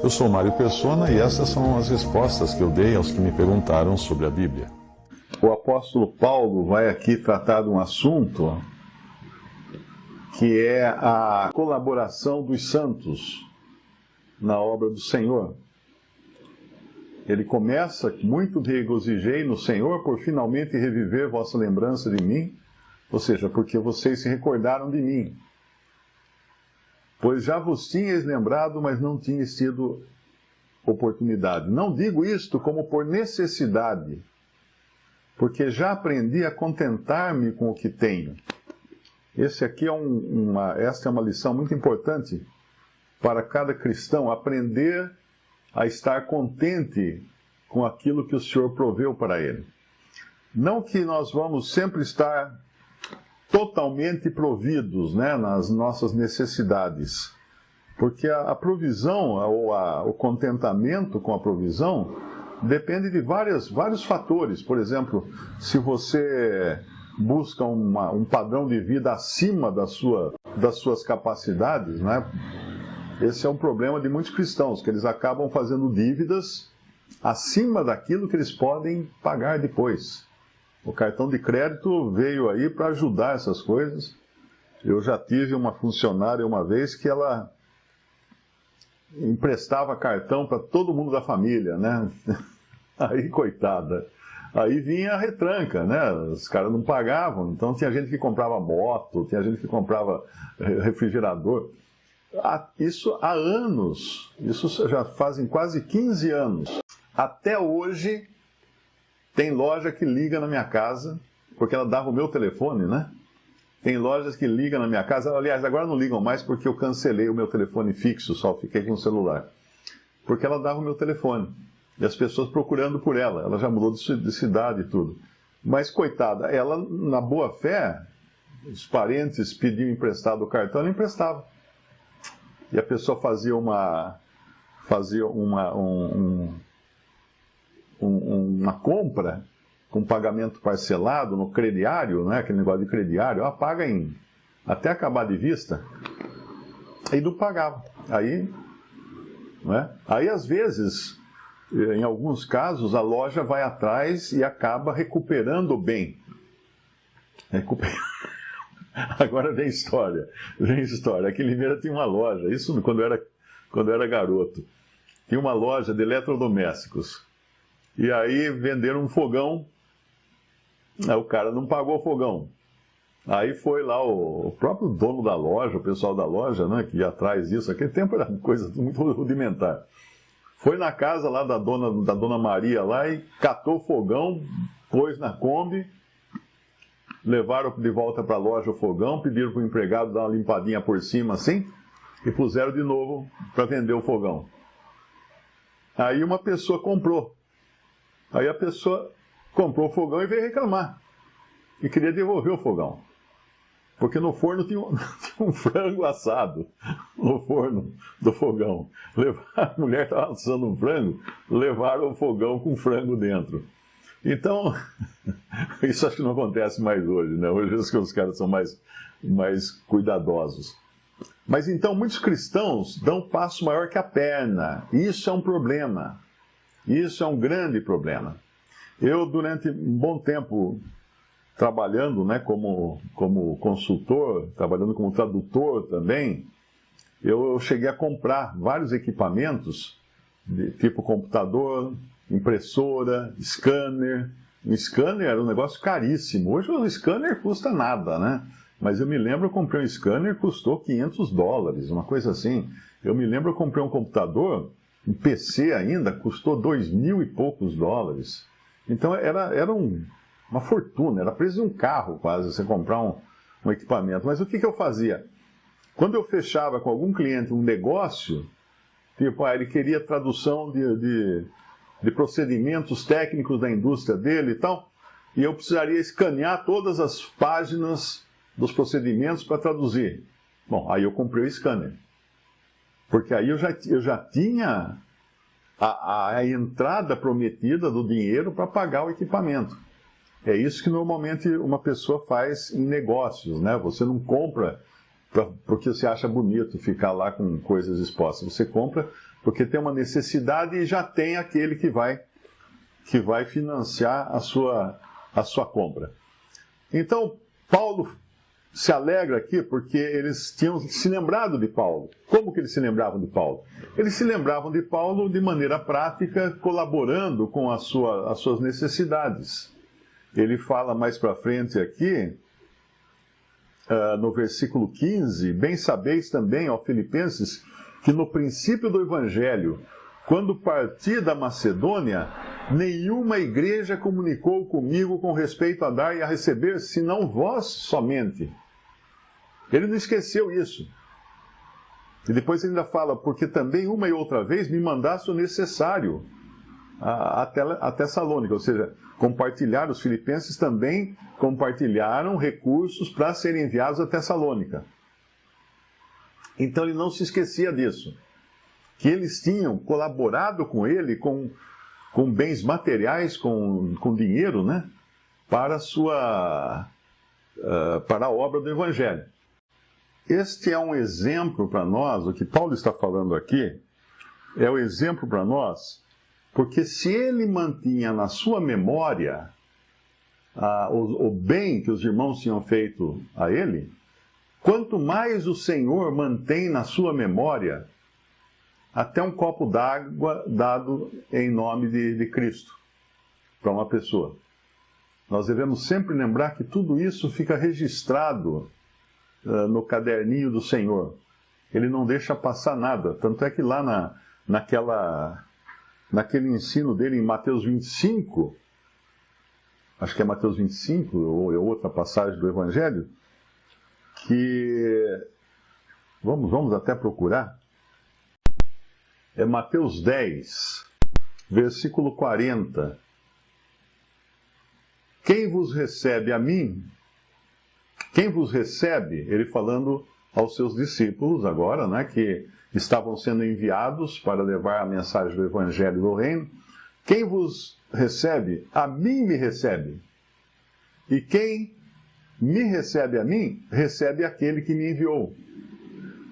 Eu sou Mário Persona e essas são as respostas que eu dei aos que me perguntaram sobre a Bíblia. O apóstolo Paulo vai aqui tratar de um assunto que é a colaboração dos santos na obra do Senhor. Ele começa: muito me regozijei no Senhor por finalmente reviver vossa lembrança de mim, ou seja, porque vocês se recordaram de mim. Pois já vos tinhais lembrado, mas não tinhais tido oportunidade. Não digo isto como por necessidade, porque já aprendi a contentar-me com o que tenho. Essa é uma lição muito importante para cada cristão, aprender a estar contente com aquilo que o Senhor proveu para ele. Não que nós vamos sempre estar totalmente providos, né, nas nossas necessidades, porque a provisão, ou o contentamento com a provisão, depende de vários fatores. Por exemplo, se você busca um padrão de vida acima das suas capacidades, né? Esse é um problema de muitos cristãos, que eles acabam fazendo dívidas acima daquilo que eles podem pagar depois. O cartão de crédito veio aí para ajudar essas coisas. Eu já tive uma funcionária uma vez que ela emprestava cartão para todo mundo da família, né? Aí, coitada. Aí vinha a retranca, né? Os caras não pagavam, então tinha gente que comprava moto, tinha gente que comprava refrigerador. Isso há anos, isso já fazem quase 15 anos. Até hoje, tem loja que liga na minha casa, porque ela dava o meu telefone, né? Tem lojas que ligam na minha casa, aliás, agora não ligam mais porque eu cancelei o meu telefone fixo, só fiquei com o celular. Porque ela dava o meu telefone, e as pessoas procurando por ela já mudou de cidade e tudo. Mas, coitada, ela, na boa fé, os parentes pediam emprestado o cartão, ela emprestava. E a pessoa fazia uma compra com pagamento parcelado no crediário, né, aquele negócio de crediário, ela paga até acabar de vista, e não pagava. Aí, né, às vezes, em alguns casos, a loja vai atrás e acaba recuperando o bem. Agora vem história. Aqui em Limeira tinha uma loja, isso quando eu era garoto. Tinha uma loja de eletrodomésticos. E aí venderam um fogão, aí o cara não pagou o fogão. Aí foi lá o próprio dono da loja, o pessoal da loja, né, que ia atrás disso. Aquele tempo era coisa muito rudimentar. Foi na casa lá da dona Maria lá e catou o fogão, pôs na Kombi. Levaram de volta para a loja o fogão, pediram para o empregado dar uma limpadinha por cima assim, e puseram de novo para vender o fogão. Aí uma pessoa comprou. Aí a pessoa comprou o fogão e veio reclamar. E queria devolver o fogão. Porque no forno tinha um frango assado, no forno do fogão. A mulher estava assando um frango, levaram o fogão com frango dentro. Então, isso acho que não acontece mais hoje, né? Hoje os caras são mais cuidadosos. Mas então, muitos cristãos dão um passo maior que a perna. Isso é um problema. Isso é um grande problema. Eu, durante um bom tempo, trabalhando, né, como consultor, trabalhando como tradutor também, eu cheguei a comprar vários equipamentos, tipo computador, impressora, scanner. O scanner era um negócio caríssimo. Hoje o scanner custa nada, né? Mas eu me lembro, eu comprei um scanner, custou $500, uma coisa assim. Eu me lembro, eu comprei um computador, um PC ainda, custou $2.000 e poucos. Então era uma fortuna, era preço de um carro quase, você comprar um equipamento. Mas o que eu fazia? Quando eu fechava com algum cliente um negócio, tipo, ele queria tradução de procedimentos técnicos da indústria dele e tal, e eu precisaria escanear todas as páginas dos procedimentos para traduzir. Bom, aí eu comprei o scanner. Porque aí eu já tinha a entrada prometida do dinheiro para pagar o equipamento. É isso que normalmente uma pessoa faz em negócios, né? Você não compra porque você acha bonito ficar lá com coisas expostas. Você compra porque tem uma necessidade e já tem aquele que vai financiar a sua compra. Então, Paulo se alegra aqui porque eles tinham se lembrado de Paulo. Como que eles se lembravam de Paulo? Eles se lembravam de Paulo de maneira prática, colaborando com as suas necessidades. Ele fala mais para frente aqui, no versículo 15, bem sabeis também, ó Filipenses, que no princípio do Evangelho, quando parti da Macedônia, nenhuma igreja comunicou comigo com respeito a dar e a receber, senão vós somente. Ele não esqueceu isso. E depois ele ainda fala, porque também uma e outra vez me mandasse o necessário a Tessalônica, ou seja, compartilhar, os filipenses também compartilharam recursos para serem enviados a Tessalônica. Então ele não se esquecia disso, que eles tinham colaborado com ele com bens materiais, com dinheiro, né, para a obra do Evangelho. Este é um exemplo para nós, o que Paulo está falando aqui, é o exemplo para nós, porque se ele mantinha na sua memória o bem que os irmãos tinham feito a ele, quanto mais o Senhor mantém na sua memória até um copo d'água dado em nome de Cristo para uma pessoa. Nós devemos sempre lembrar que tudo isso fica registrado no caderninho do Senhor. Ele não deixa passar nada. Tanto é que lá naquele ensino dele em Mateus 25, acho que é Mateus 25, ou é outra passagem do Evangelho, que vamos até procurar. É Mateus 10, versículo 40. Quem vos recebe a mim, quem vos recebe, ele falando aos seus discípulos agora, né, que estavam sendo enviados para levar a mensagem do Evangelho do Reino, quem vos recebe, a mim me recebe. E quem me recebe a mim, recebe aquele que me enviou.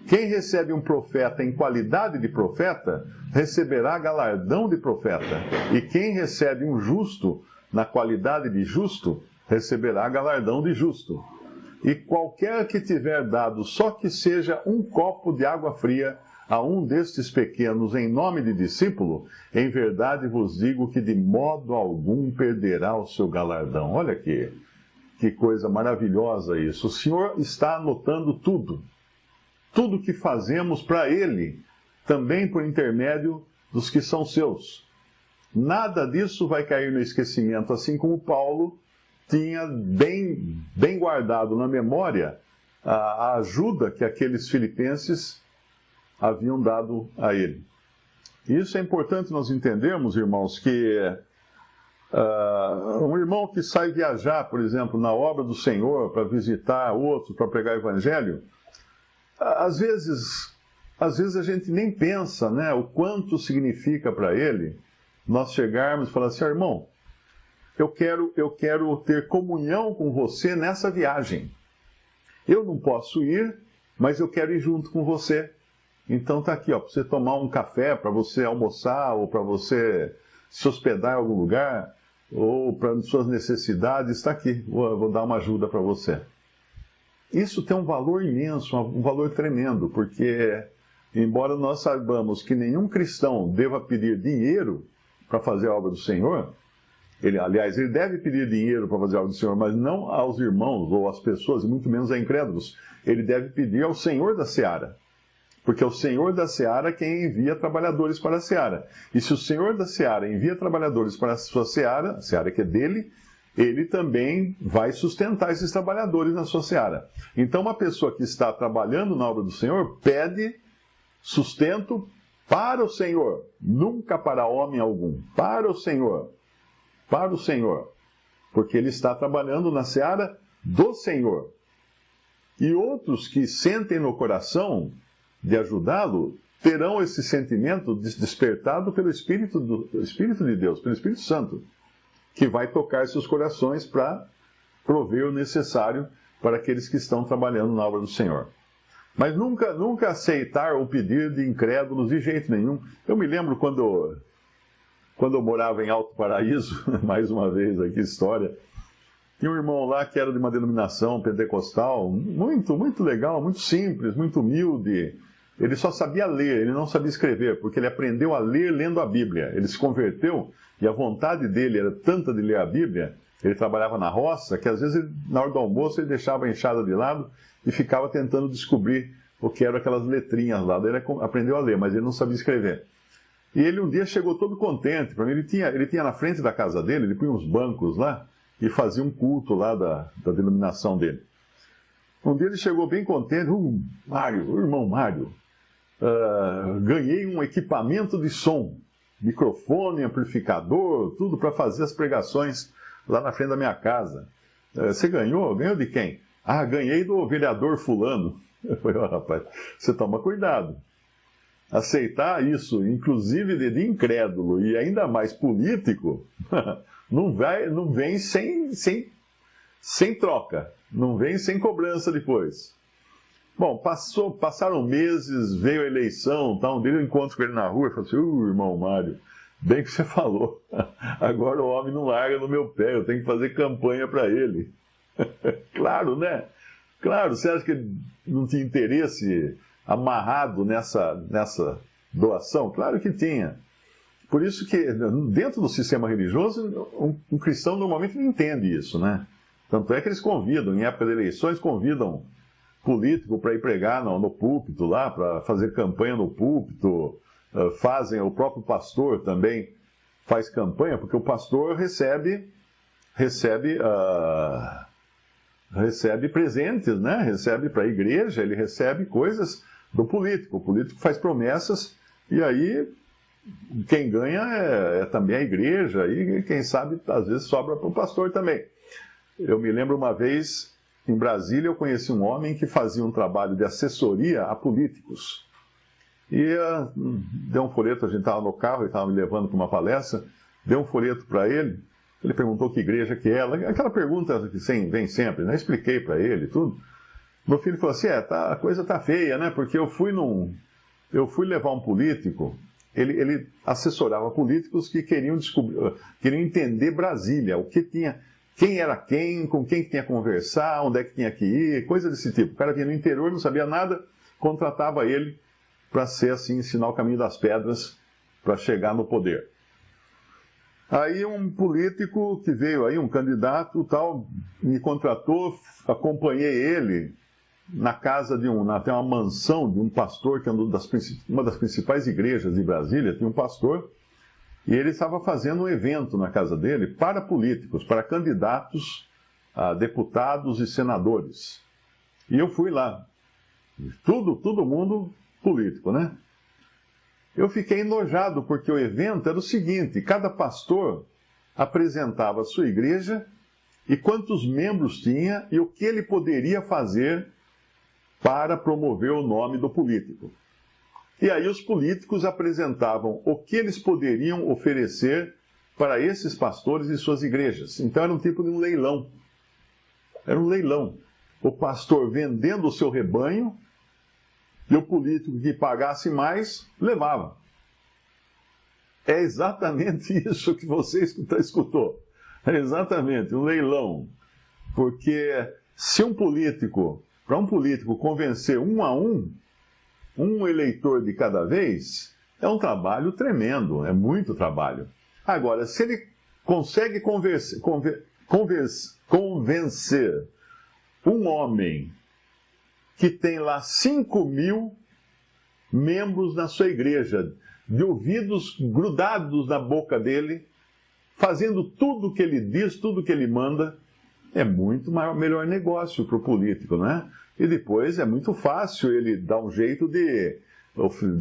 Quem recebe um profeta em qualidade de profeta, receberá galardão de profeta. E quem recebe um justo na qualidade de justo, receberá galardão de justo. E qualquer que tiver dado só que seja um copo de água fria a um destes pequenos em nome de discípulo, em verdade vos digo que de modo algum perderá o seu galardão. Olha que coisa maravilhosa isso. O Senhor está anotando tudo. Tudo que fazemos para Ele, também por intermédio dos que são seus. Nada disso vai cair no esquecimento, assim como Paulo tinha bem guardado na memória a ajuda que aqueles filipenses haviam dado a ele. Isso é importante nós entendermos, irmãos, que um irmão que sai viajar, por exemplo, na obra do Senhor, para visitar outro, para pregar o Evangelho, às vezes a gente nem pensa, né, o quanto significa para ele nós chegarmos e falar assim, irmão, eu quero ter comunhão com você nessa viagem. Eu não posso ir, mas eu quero ir junto com você. Então tá aqui, para você tomar um café, para você almoçar, ou para você se hospedar em algum lugar, ou para suas necessidades, está aqui, vou dar uma ajuda para você. Isso tem um valor imenso, um valor tremendo, porque, embora nós saibamos que nenhum cristão deva pedir dinheiro para fazer a obra do Senhor, ele deve pedir dinheiro para fazer a obra do Senhor, mas não aos irmãos ou às pessoas, e muito menos a incrédulos. Ele deve pedir ao Senhor da Seara, porque é o Senhor da Seara quem envia trabalhadores para a Seara. E se o Senhor da Seara envia trabalhadores para a sua Seara, a Seara que é dele, ele também vai sustentar esses trabalhadores na sua seara. Então, uma pessoa que está trabalhando na obra do Senhor pede sustento para o Senhor, nunca para homem algum, para o Senhor, porque ele está trabalhando na seara do Senhor. E outros que sentem no coração de ajudá-lo, terão esse sentimento despertado pelo Espírito de Deus, pelo Espírito Santo, que vai tocar seus corações para prover o necessário para aqueles que estão trabalhando na obra do Senhor. Mas nunca aceitar o pedido de incrédulos de jeito nenhum. Eu me lembro quando eu morava em Alto Paraíso, mais uma vez aqui história, tinha um irmão lá que era de uma denominação pentecostal, muito legal, muito simples, muito humilde. Ele só sabia ler, ele não sabia escrever, porque ele aprendeu a ler lendo a Bíblia. Ele se converteu e a vontade dele era tanta de ler a Bíblia, ele trabalhava na roça, que às vezes na hora do almoço ele deixava a enxada de lado e ficava tentando descobrir o que eram aquelas letrinhas lá. Daí ele aprendeu a ler, mas ele não sabia escrever. E ele um dia chegou todo contente. Para mim, ele tinha na frente da casa dele, ele punha uns bancos lá e fazia um culto lá da denominação dele. Um dia ele chegou bem contente. Mário, irmão Mário, ganhei um equipamento de som, microfone, amplificador, tudo para fazer as pregações lá na frente da minha casa. Você ganhou? Ganhou de quem? Ah, ganhei do vereador fulano. Eu falei, rapaz, você toma cuidado. Aceitar isso, inclusive de incrédulo e ainda mais político, não vem sem troca, não vem sem cobrança depois. Bom, passaram meses, veio a eleição, um dia eu encontro com ele na rua e falei assim, irmão Mário, bem que você falou, agora o homem não larga no meu pé, eu tenho que fazer campanha para ele. Claro, né? Claro, você acha que ele não tinha interesse amarrado nessa doação? Claro que tinha. Por isso que, dentro do sistema religioso, um cristão normalmente não entende isso, né? Tanto é que eles convidam, em época de eleições, convidam político para ir pregar no púlpito lá, para fazer campanha no púlpito, o próprio pastor também faz campanha, porque o pastor recebe presentes, né? Recebe para a igreja, ele recebe coisas do político. O político faz promessas e aí quem ganha é também a igreja e quem sabe às vezes sobra para o pastor também. Eu me lembro uma vez em Brasília eu conheci um homem que fazia um trabalho de assessoria a políticos. E deu um folheto, a gente estava no carro, ele estava me levando para uma palestra, deu um folheto para ele. Ele perguntou que igreja que era, aquela pergunta que vem sempre, né? Expliquei para ele tudo. Meu filho falou assim, a coisa tá feia, né? Porque eu fui levar um político, ele assessorava políticos que queriam entender Brasília, o que tinha, quem era quem, com quem tinha que conversar, onde é que tinha que ir, coisa desse tipo. O cara vinha no interior, não sabia nada, contratava ele para ser assim, ensinar o caminho das pedras para chegar no poder. Aí um político que veio aí, um candidato tal, me contratou, acompanhei ele na casa tem uma mansão de um pastor, que é uma das principais igrejas de Brasília, tinha um pastor, e ele estava fazendo um evento na casa dele para políticos, para candidatos a deputados e senadores. E eu fui lá. Todo mundo político, né? Eu fiquei enojado, porque o evento era o seguinte, cada pastor apresentava a sua igreja e quantos membros tinha e o que ele poderia fazer para promover o nome do político. E aí os políticos apresentavam o que eles poderiam oferecer para esses pastores e suas igrejas. Então era um tipo de um leilão. Era um leilão. O pastor vendendo o seu rebanho e o político que pagasse mais, levava. É exatamente isso que você escutou. É exatamente, um leilão. Porque se para um político convencer um a um eleitor de cada vez, é um trabalho tremendo, é muito trabalho. Agora, se ele consegue convencer um homem que tem lá 5.000 membros na sua igreja, de ouvidos grudados na boca dele, fazendo tudo o que ele diz, tudo o que ele manda, é muito melhor negócio para o político, né? E depois é muito fácil ele dar um jeito de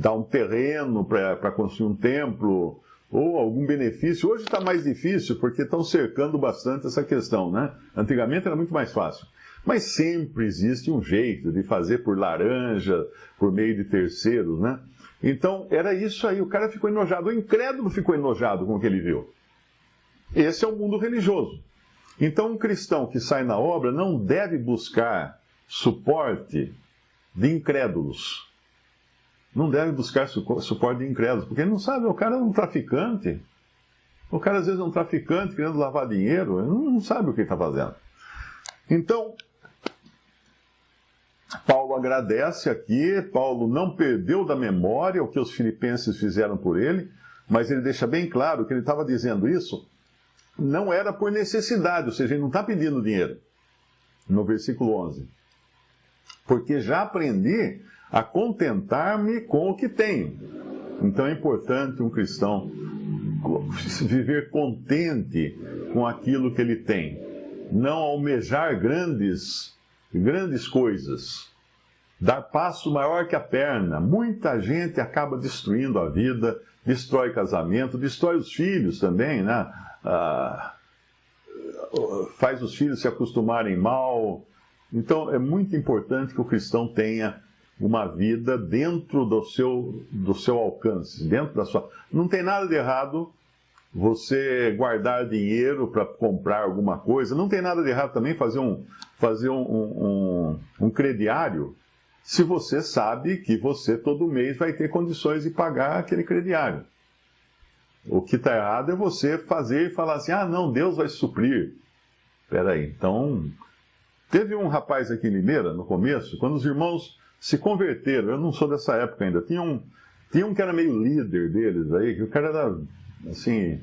dar um terreno para construir um templo, ou algum benefício. Hoje está mais difícil, porque estão cercando bastante essa questão, né? Antigamente era muito mais fácil. Mas sempre existe um jeito de fazer por laranja, por meio de terceiros, né? Então, era isso aí. O cara ficou enojado. O incrédulo ficou enojado com o que ele viu. Esse é o mundo religioso. Então, um cristão que sai na obra não deve buscar suporte de incrédulos. Não deve buscar suporte de incrédulos, porque ele não sabe, o cara é um traficante. O cara às vezes é um traficante querendo lavar dinheiro, ele não sabe o que ele está fazendo. Então, Paulo agradece aqui, Paulo não perdeu da memória o que os filipenses fizeram por ele, mas ele deixa bem claro que ele estava dizendo isso, não era por necessidade, ou seja, ele não está pedindo dinheiro, no versículo 11. Porque já aprendi a contentar-me com o que tenho. Então é importante um cristão viver contente com aquilo que ele tem, não almejar grandes coisas, dar passo maior que a perna. Muita gente acaba destruindo a vida, destrói casamento, destrói os filhos também, né? Faz os filhos se acostumarem mal. Então é muito importante que o cristão tenha uma vida dentro do seu alcance, dentro da sua... Não tem nada de errado você guardar dinheiro para comprar alguma coisa, não tem nada de errado também fazer um crediário, se você sabe que você todo mês vai ter condições de pagar aquele crediário. O que está errado é você fazer e falar assim, não, Deus vai suprir. Espera aí, então... Teve um rapaz aqui em Limeira, no começo, quando os irmãos se converteram, eu não sou dessa época ainda, tinha um que era meio líder deles aí, que o cara era, assim,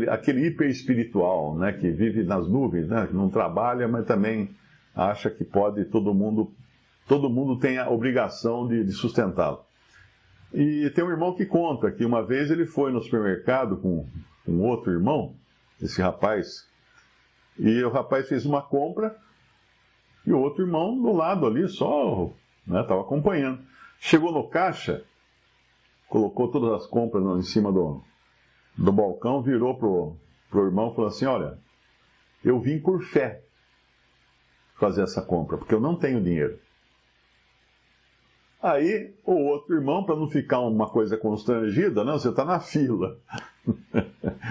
aquele hiper espiritual, né, que vive nas nuvens, né, que não trabalha, mas também acha que pode, todo mundo tem a obrigação de sustentá-lo. E tem um irmão que conta que uma vez ele foi no supermercado com outro irmão, esse rapaz, e o rapaz fez uma compra, e o outro irmão do lado ali, só, estava acompanhando. Chegou no caixa, colocou todas as compras em cima do balcão, virou pro irmão e falou assim, olha, eu vim por fé fazer essa compra, porque eu não tenho dinheiro. Aí, o outro irmão, para não ficar uma coisa constrangida, não, você está na fila,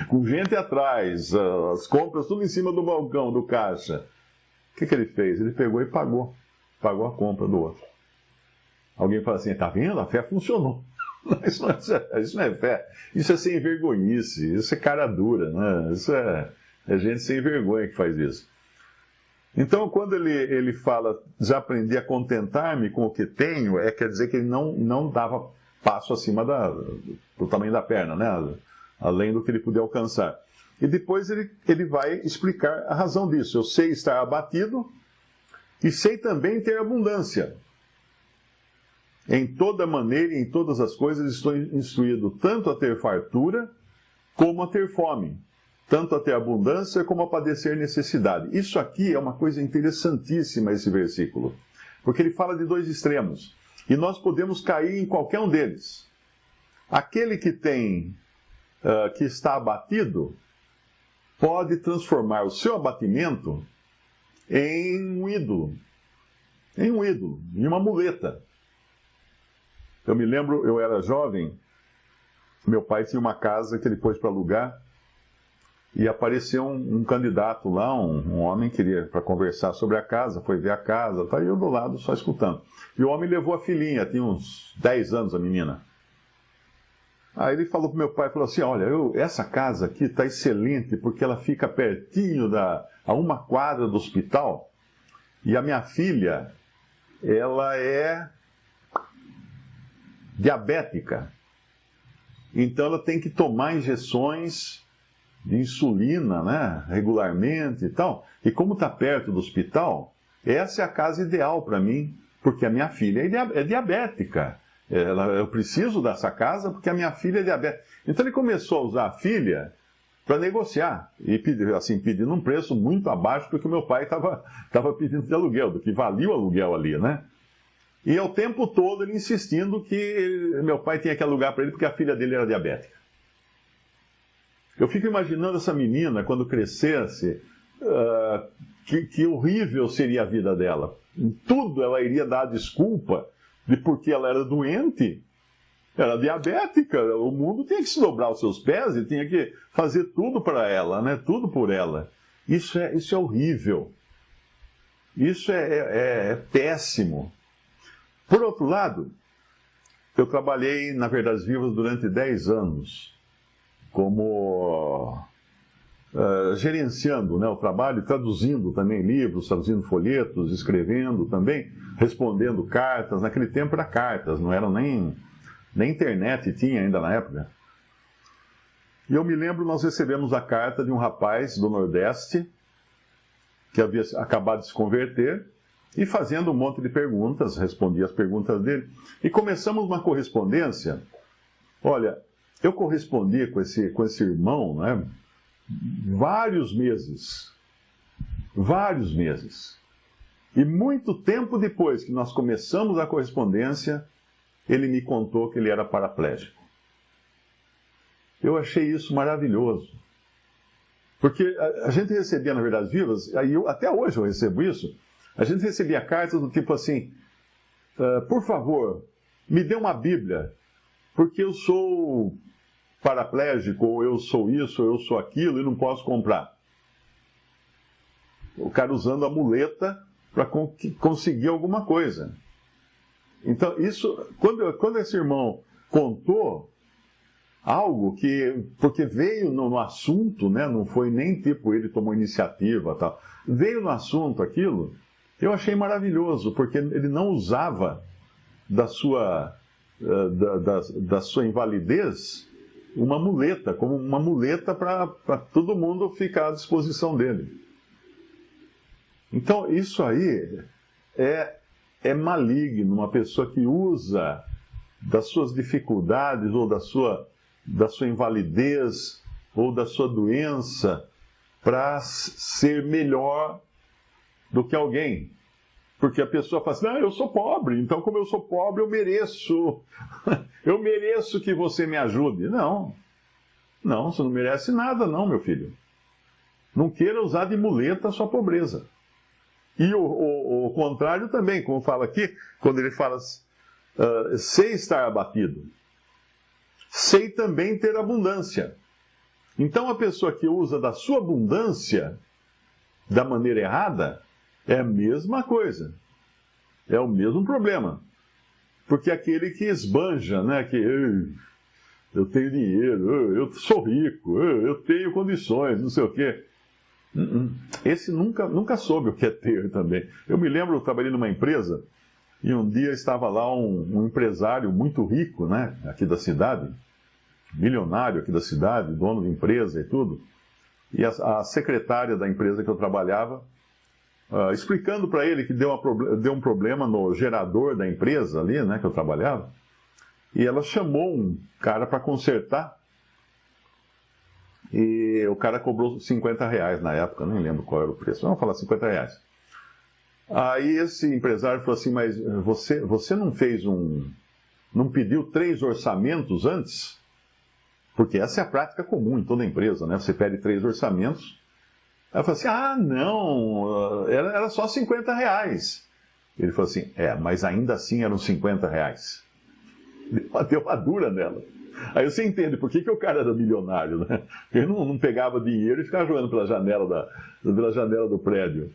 com gente atrás, as compras tudo em cima do balcão, do caixa. O que ele fez? Ele pegou e pagou a compra do outro. Alguém fala assim, está vendo? A fé funcionou. Isso não é fé, isso é sem vergonhice, isso é cara dura, né? Isso é gente sem vergonha que faz isso. Então, quando ele fala, já aprendi a contentar-me com o que tenho, quer dizer que ele não dava passo acima do tamanho da perna, né? Além do que ele podia alcançar. E depois ele vai explicar a razão disso. Eu sei estar abatido e sei também ter abundância. Em toda maneira e em todas as coisas estou instruído tanto a ter fartura como a ter fome, tanto a ter abundância como a padecer necessidade. Isso aqui é uma coisa interessantíssima, esse versículo, porque ele fala de dois extremos, e nós podemos cair em qualquer um deles. Aquele que está abatido pode transformar o seu abatimento em um ídolo, em uma muleta. Eu me lembro, eu era jovem, meu pai tinha uma casa que ele pôs para alugar, e apareceu um candidato lá, um homem que queria para conversar sobre a casa, foi ver a casa, e eu do lado só escutando. E o homem levou a filhinha, tinha uns 10 anos a menina. Aí ele falou para o meu pai, falou assim, olha, essa casa aqui está excelente, porque ela fica pertinho a uma quadra do hospital, e a minha filha, ela é diabética, então ela tem que tomar injeções de insulina, né, regularmente e tal, e como está perto do hospital, essa é a casa ideal para mim, porque a minha filha é diabética. Eu preciso dessa casa porque a minha filha é diabética. Então ele começou a usar a filha para negociar e pedindo um preço muito abaixo do que o meu pai estava pedindo de aluguel, do que valia o aluguel ali, né? E ao tempo todo ele insistindo que meu pai tinha que alugar para ele porque a filha dele era diabética. Eu fico imaginando essa menina quando crescesse, que horrível seria a vida dela. Em tudo ela iria dar a desculpa de porque ela era doente, era diabética, o mundo tinha que se dobrar aos seus pés e tinha que fazer tudo para ela, né? Tudo por ela. Isso é horrível. Isso é péssimo. Por outro lado, eu trabalhei na Verdades Vivas durante 10 anos, como gerenciando, né, o trabalho, traduzindo também livros, traduzindo folhetos, escrevendo também, respondendo cartas. Naquele tempo era cartas, não era nem internet tinha ainda na época. E eu me lembro, nós recebemos a carta de um rapaz do Nordeste, que havia acabado de se converter, e fazendo um monte de perguntas, respondia as perguntas dele, e começamos uma correspondência. Olha, eu correspondi com esse irmão, né, vários meses. E muito tempo depois que nós começamos a correspondência, ele me contou que ele era paraplégico. Eu achei isso maravilhoso. Porque a gente recebia, na Verdades Vivas, até hoje eu recebo isso, a gente recebia cartas do tipo assim, por favor, me dê uma Bíblia, porque eu sou paraplégico, ou eu sou isso, ou eu sou aquilo, e não posso comprar. O cara usando a muleta para conseguir alguma coisa. Então, isso, quando esse irmão contou algo porque veio no assunto, né, não foi nem tipo ele tomou iniciativa, tal, veio no assunto aquilo, eu achei maravilhoso, porque ele não usava da sua invalidez uma muleta, como uma muleta para todo mundo ficar à disposição dele. Então, isso aí é maligno, uma pessoa que usa das suas dificuldades ou da sua invalidez ou da sua doença para ser melhor do que alguém. Porque a pessoa fala assim, eu sou pobre, então como eu sou pobre eu mereço que você me ajude. Não, você não merece nada não, meu filho. Não queira usar de muleta a sua pobreza. E o contrário também, como fala aqui, quando ele fala, sei estar abatido, sei também ter abundância. Então a pessoa que usa da sua abundância da maneira errada é a mesma coisa, é o mesmo problema. Porque aquele que esbanja, né, que eu tenho dinheiro, eu sou rico, eu tenho condições, não sei o quê. Esse nunca soube o que é ter também. Eu me lembro, eu trabalhei numa empresa e um dia estava lá um empresário muito rico, né, aqui da cidade, milionário aqui da cidade, dono de empresa e tudo, e a secretária da empresa que eu trabalhava, explicando para ele que deu um problema no gerador da empresa ali, né, que eu trabalhava, e ela chamou um cara para consertar. E o cara cobrou R$50 na época, nem lembro qual era o preço, vamos falar R$50. Aí esse empresário falou assim, mas você não fez não pediu 3 orçamentos antes? Porque essa é a prática comum em toda empresa, né? Você pede 3 orçamentos. Aí eu falei assim, não, era só R$50. Ele falou assim, mas ainda assim eram R$50. Deu uma dura nela. Aí você entende por que o cara era milionário, né? Ele não pegava dinheiro e ficava jogando pela janela do prédio.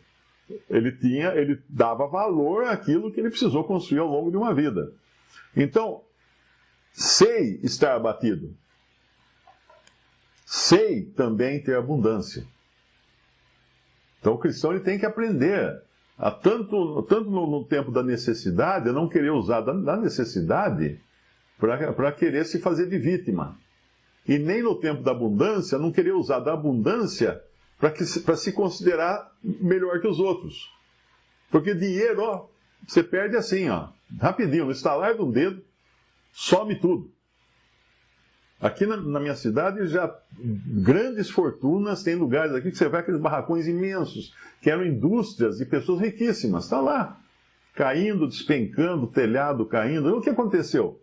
Ele dava valor àquilo que ele precisou construir ao longo de uma vida. Então, sei estar abatido. Sei também ter abundância. Então o cristão ele tem que aprender, tanto no tempo da necessidade, a não querer usar da necessidade para querer se fazer de vítima. E nem no tempo da abundância, não querer usar da abundância para se considerar melhor que os outros. Porque dinheiro, você perde assim, rapidinho, no estalar de um dedo, some tudo. Aqui na minha cidade, já grandes fortunas, tem lugares aqui que você vai aqueles barracões imensos, que eram indústrias de pessoas riquíssimas, está lá, caindo, despencando, telhado caindo. E o que aconteceu?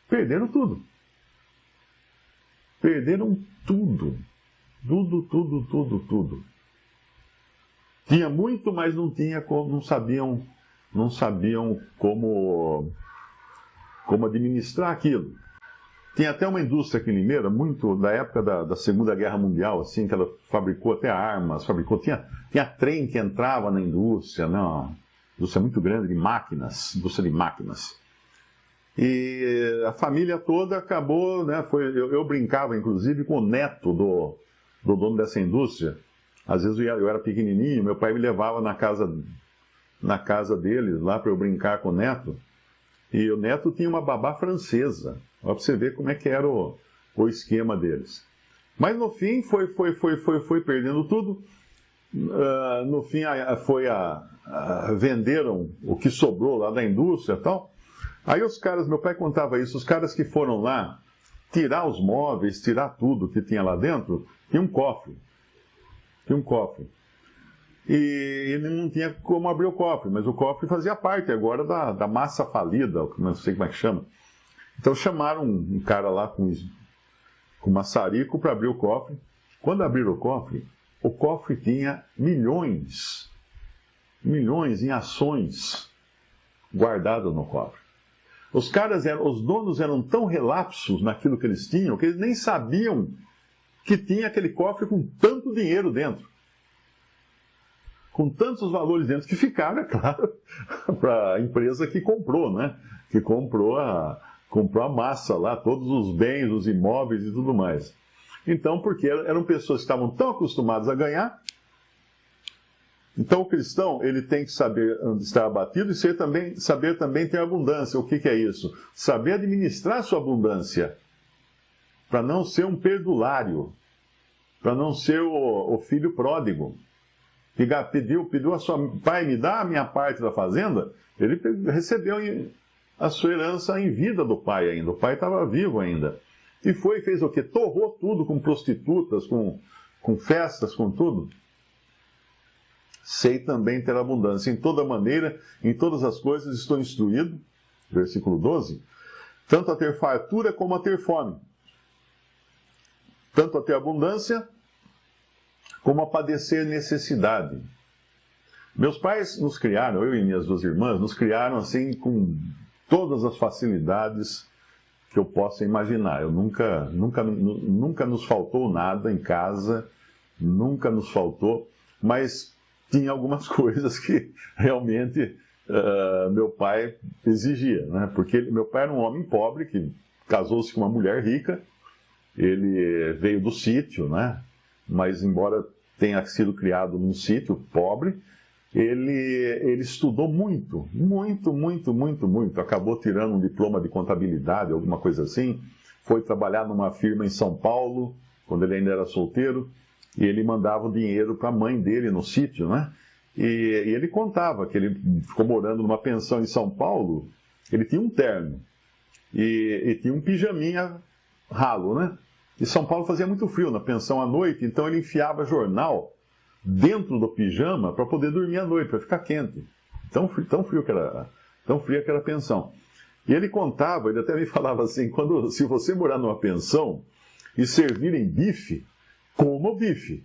Perderam tudo. Perderam tudo. Tudo. Tinha muito, mas não sabiam como administrar aquilo. Tinha até uma indústria aqui em Limeira, muito da época da Segunda Guerra Mundial, assim, que ela fabricou até armas, tinha trem que entrava na indústria, não. indústria muito grande de máquinas, indústria de máquinas. E a família toda acabou, né, eu brincava inclusive com o neto do dono dessa indústria. Às vezes eu era pequenininho, meu pai me levava na casa dele, lá para eu brincar com o neto. E o neto tinha uma babá francesa. Para você ver como é que era o esquema deles. Mas no fim foi perdendo tudo. No fim venderam o que sobrou lá da indústria e tal. Aí os caras, meu pai contava isso, os caras que foram lá tirar os móveis, tirar tudo que tinha lá dentro, tinha um cofre. E ele não tinha como abrir o cofre, mas o cofre fazia parte agora da massa falida, não sei como é que chama. Então chamaram um cara lá com maçarico para abrir o cofre. Quando abriram o cofre tinha milhões em ações guardadas no cofre. Os donos eram tão relapsos naquilo que eles tinham, que eles nem sabiam que tinha aquele cofre com tanto dinheiro dentro. Com tantos valores dentro, que ficaram, é claro, para a empresa que comprou, né? Que comprou a massa lá, todos os bens, os imóveis e tudo mais. Então, porque eram pessoas que estavam tão acostumadas a ganhar. Então, o cristão, ele tem que saber estar abatido e saber também ter abundância. O que é isso? Saber administrar sua abundância, para não ser um perdulário, para não ser o filho pródigo. Pediu a sua pai, me dá a minha parte da fazenda, ele recebeu a sua herança em vida do pai ainda, o pai estava vivo ainda. E fez o quê? Torrou tudo com prostitutas, com festas, com tudo. Sei também ter abundância. Em toda maneira, em todas as coisas estou instruído, versículo 12, tanto a ter fartura como a ter fome, tanto a ter abundância como a padecer necessidade. Meus pais nos criaram, eu e minhas duas irmãs, nos criaram assim com todas as facilidades que eu possa imaginar. Nunca nos faltou nada em casa, nunca nos faltou, mas tinha algumas coisas que realmente meu pai exigia, né? Porque meu pai era um homem pobre que casou-se com uma mulher rica, ele veio do sítio, né? Mas embora tenha sido criado num sítio pobre, ele estudou muito. Acabou tirando um diploma de contabilidade, alguma coisa assim. Foi trabalhar numa firma em São Paulo, quando ele ainda era solteiro, e ele mandava o dinheiro para a mãe dele no sítio, né? E ele contava que ele ficou morando numa pensão em São Paulo, ele tinha um terno e tinha um pijaminha ralo, né? E São Paulo fazia muito frio na pensão à noite, então ele enfiava jornal dentro do pijama para poder dormir à noite, para ficar quente. Tão fria que era a pensão. E ele contava, ele até me falava assim, se você morar numa pensão e servirem bife, coma o bife.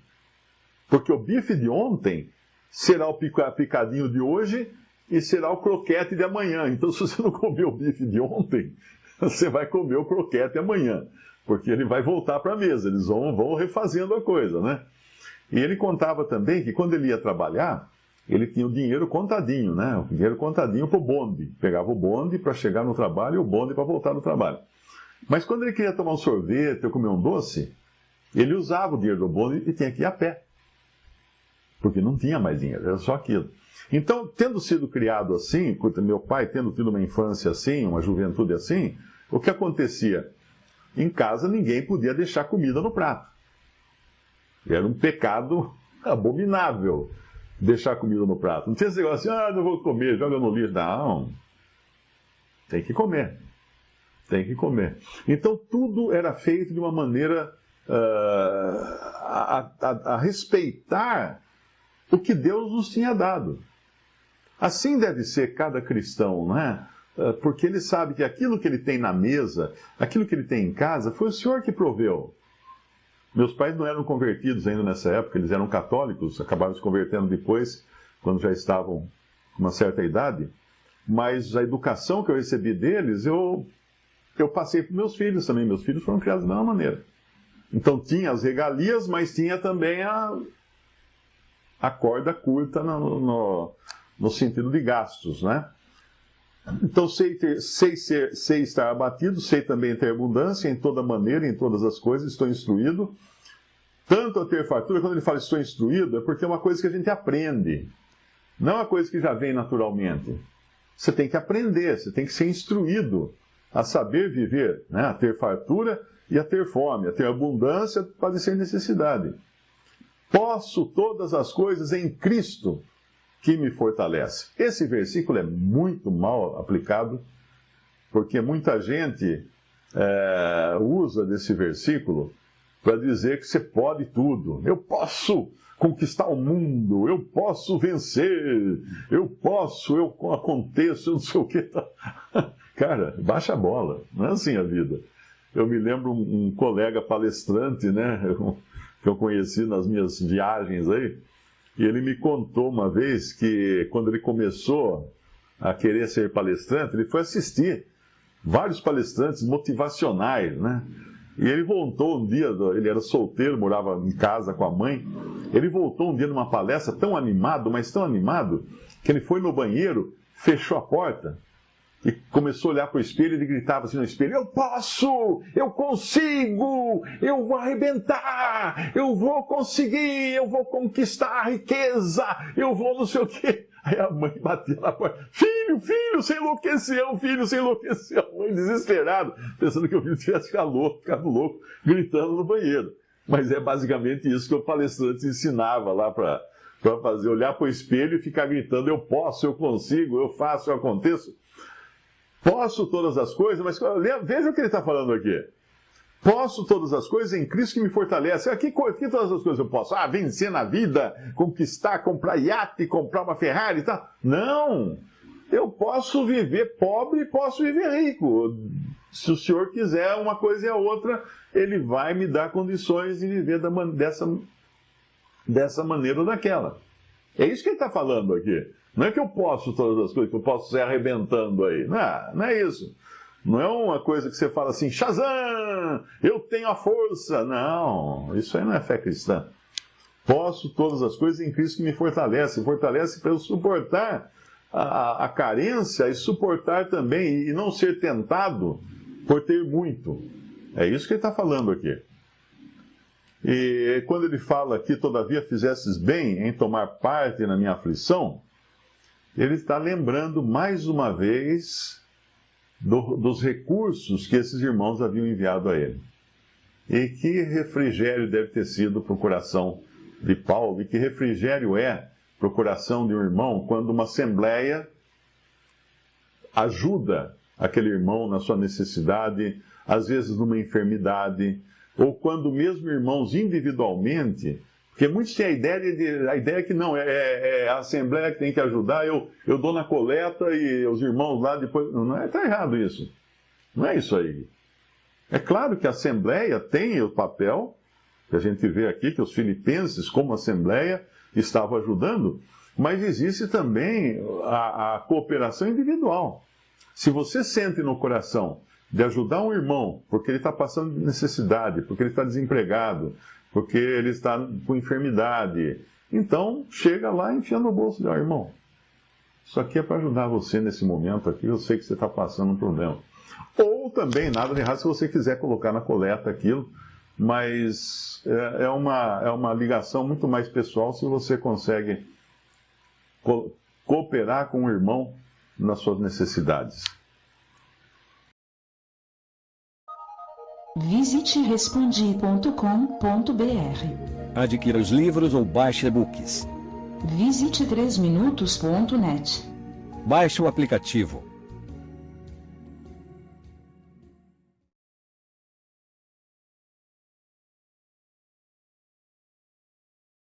Porque o bife de ontem será o picadinho de hoje e será o croquete de amanhã. Então, se você não comer o bife de ontem, você vai comer o croquete amanhã. Porque ele vai voltar para a mesa, eles vão refazendo a coisa, né? E ele contava também que quando ele ia trabalhar, ele tinha o dinheiro contadinho, né? O dinheiro contadinho para o bonde. Pegava o bonde para chegar no trabalho e o bonde para voltar no trabalho. Mas quando ele queria tomar um sorvete ou comer um doce, ele usava o dinheiro do bonde e tinha que ir a pé. Porque não tinha mais dinheiro, era só aquilo. Então, tendo sido criado assim, meu pai tendo tido uma infância assim, uma juventude assim, o que acontecia? Em casa ninguém podia deixar comida no prato. Era um pecado abominável deixar comida no prato. Não tinha esse negócio assim, não vou comer, joga no lixo. Não, tem que comer. Tem que comer. Então tudo era feito de uma maneira a respeitar o que Deus nos tinha dado. Assim deve ser cada cristão, não é? Porque ele sabe que aquilo que ele tem na mesa, aquilo que ele tem em casa, foi o Senhor que proveu. Meus pais não eram convertidos ainda nessa época, eles eram católicos, acabaram se convertendo depois, quando já estavam com uma certa idade. Mas a educação que eu recebi deles, eu passei para meus filhos também. Meus filhos foram criados da mesma maneira. Então tinha as regalias, mas tinha também a corda curta no sentido de gastos, né? Então, sei estar abatido, sei também ter abundância em toda maneira, em todas as coisas, estou instruído. Tanto a ter fartura, quando ele fala estou instruído, é porque é uma coisa que a gente aprende. Não é uma coisa que já vem naturalmente. Você tem que aprender, você tem que ser instruído a saber viver, né? A ter fartura e a ter fome, a ter abundância, pode ser necessidade. Posso todas as coisas em Cristo que me fortalece. Esse versículo é muito mal aplicado, porque muita gente usa desse versículo para dizer que você pode tudo. Eu posso conquistar o mundo, eu posso vencer, eu aconteço, eu não sei o que. Cara, baixa a bola, não é assim a vida. Eu me lembro um colega palestrante, né, que eu conheci nas minhas viagens aí, e ele me contou uma vez que quando ele começou a querer ser palestrante, ele foi assistir vários palestrantes motivacionais, né? E ele voltou um dia, ele era solteiro, morava em casa com a mãe, ele voltou um dia numa palestra tão animado, mas tão animado, que ele foi no banheiro, fechou a porta e começou a olhar para o espelho e ele gritava assim no espelho: eu posso, eu consigo, eu vou arrebentar, eu vou conseguir, eu vou conquistar a riqueza, eu vou não sei o quê. Aí a mãe batia na porta: filho, você enlouqueceu, filho, você enlouqueceu. A mãe desesperada, pensando que o filho tivesse ficado louco, gritando no banheiro. Mas é basicamente isso que o palestrante ensinava lá para fazer, olhar para o espelho e ficar gritando: eu posso, eu consigo, eu faço, eu aconteço. Posso todas as coisas, mas veja o que ele está falando aqui. Posso todas as coisas em Cristo que me fortalece. Que todas as coisas eu posso? Vencer na vida, conquistar, comprar iate, comprar uma Ferrari e tal. Não! Eu posso viver pobre e posso viver rico. Se o Senhor quiser uma coisa e a outra, Ele vai me dar condições de viver dessa maneira ou daquela. É isso que ele está falando aqui. Não é que eu posso todas as coisas, que eu posso sair arrebentando aí. Não é isso. Não é uma coisa que você fala assim: Shazam! Eu tenho a força. Não, isso aí não é fé cristã. Posso todas as coisas em Cristo que me fortalece. Fortalece para eu suportar a carência e suportar também, e não ser tentado por ter muito. É isso que ele está falando aqui. E quando ele fala aqui: todavia fizestes bem em tomar parte na minha aflição, ele está lembrando mais uma vez dos recursos que esses irmãos haviam enviado a ele. E que refrigério deve ter sido para o coração de Paulo, e que refrigério é para o coração de um irmão quando uma assembleia ajuda aquele irmão na sua necessidade, às vezes numa enfermidade, ou quando mesmo irmãos individualmente. Porque muitos têm a ideia que não, é a Assembleia que tem que ajudar, eu dou na coleta e os irmãos lá depois. Não está errado isso. Não é isso aí. É claro que a Assembleia tem o papel, que a gente vê aqui, que os filipenses, como Assembleia, estavam ajudando, mas existe também a cooperação individual. Se você sente no coração de ajudar um irmão, porque ele está passando necessidade, porque ele está desempregado, porque ele está com enfermidade, então chega lá e enfia no bolso dele: irmão, isso aqui é para ajudar você nesse momento aqui, eu sei que você está passando um problema. Ou também, nada de errado se você quiser colocar na coleta aquilo, mas é uma ligação muito mais pessoal se você consegue cooperar com o irmão nas suas necessidades. Visite respondi.com.br. Adquira os livros ou baixe e-books. Visite 3minutos.net. Baixe o aplicativo.